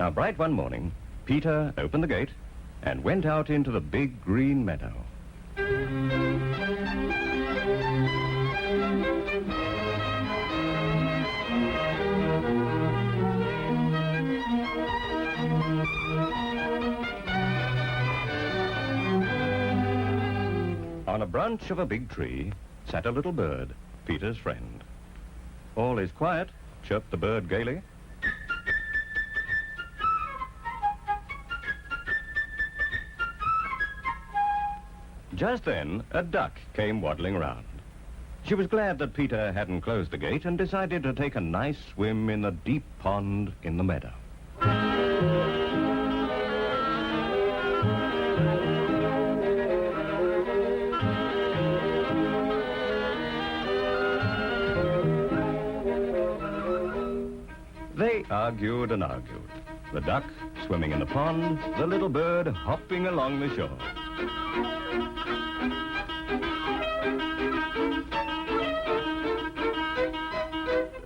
Now, bright one morning, Peter opened the gate and went out into the big green meadow. On a branch of a big tree sat a little bird, Peter's friend. "All is quiet," chirped the bird gaily. Just then, a duck came waddling round. She was glad that Peter hadn't closed the gate and decided to take a nice swim in the deep pond in the meadow. They argued and argued. The duck swimming in the pond, the little bird hopping along the shore.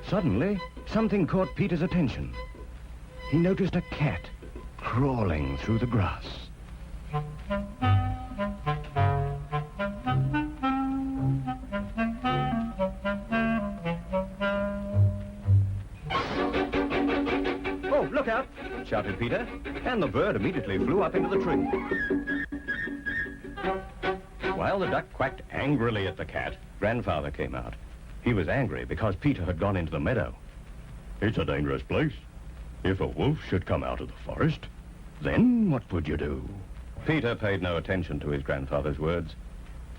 Suddenly, something caught Peter's attention. He noticed a cat crawling through the grass. "Oh, look out!" shouted Peter, and the bird immediately flew up into the tree. While the duck quacked angrily at the cat, Grandfather came out. He was angry because Peter had gone into the meadow. "It's a dangerous place. If a wolf should come out of the forest, then what would you do?" Peter paid no attention to his grandfather's words.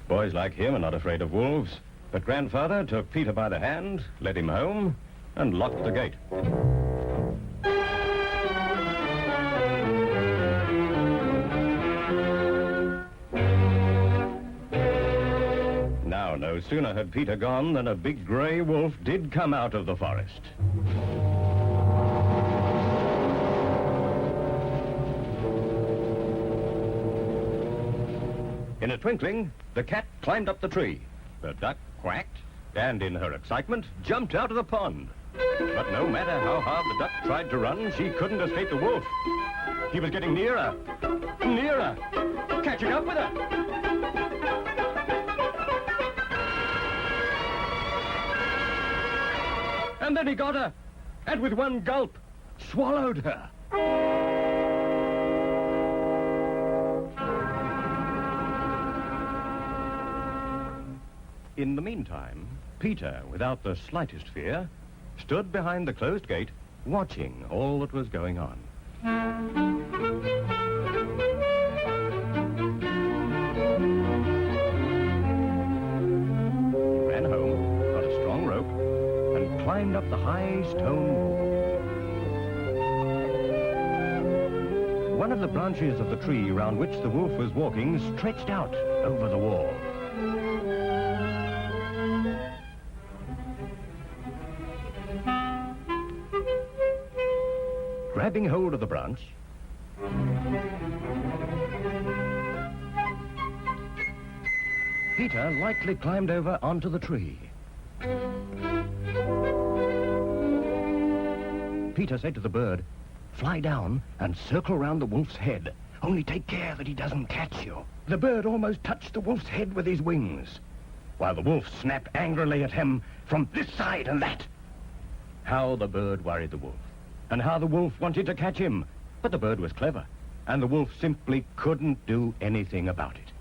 Boys like him are not afraid of wolves, but Grandfather took Peter by the hand, led him home, and locked the gate. No sooner had Peter gone than a big grey wolf did come out of the forest. In a twinkling, the cat climbed up the tree. The duck quacked, and in her excitement, jumped out of the pond. But no matter how hard the duck tried to run, she couldn't escape the wolf. He was getting nearer, nearer, catching up with her. And then he got her, and with one gulp, swallowed her. In the meantime, Peter, without the slightest fear, stood behind the closed gate, watching all that was going on. He ran home, got a strong rope, and climbed up the high stone wall. One of the branches of the tree round which the wolf was walking stretched out over the wall. Grabbing hold of the branch, Peter lightly climbed over onto the tree. Peter said to the bird, "Fly down and circle round the wolf's head. Only take care that he doesn't catch you." The bird almost touched the wolf's head with his wings, while the wolf snapped angrily at him from this side and that. How the bird worried the wolf, and how the wolf wanted to catch him. But the bird was clever, and the wolf simply couldn't do anything about it.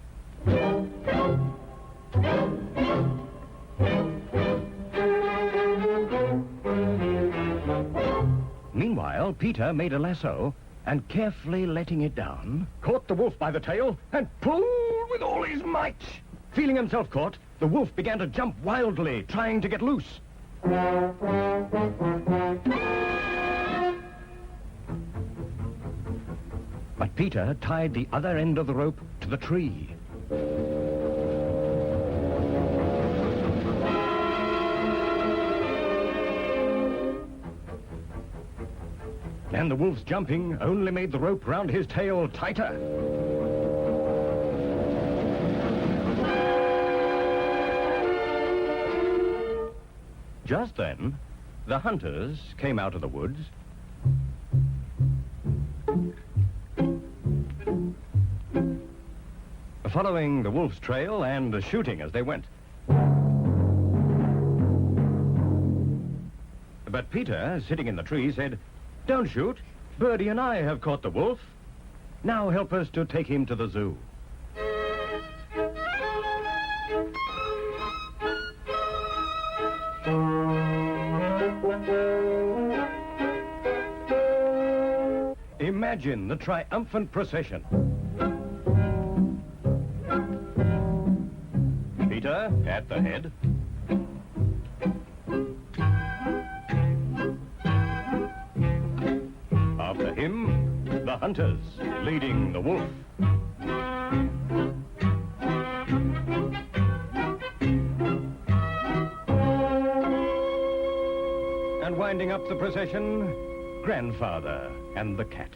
Meanwhile, Peter made a lasso and, carefully letting it down, caught the wolf by the tail and pulled with all his might. Feeling himself caught, the wolf began to jump wildly, trying to get loose. But Peter tied the other end of the rope to the tree. And the wolf's jumping only made the rope round his tail tighter. Just then, the hunters came out of the woods following the wolf's trail and shooting as they went. But Peter, sitting in the tree, said, "Don't shoot. Birdie and I have caught the wolf. Now help us to take him to the zoo." Imagine the triumphant procession. Peter at the head. After him, the hunters leading the wolf. And winding up the procession, Grandfather and the cat.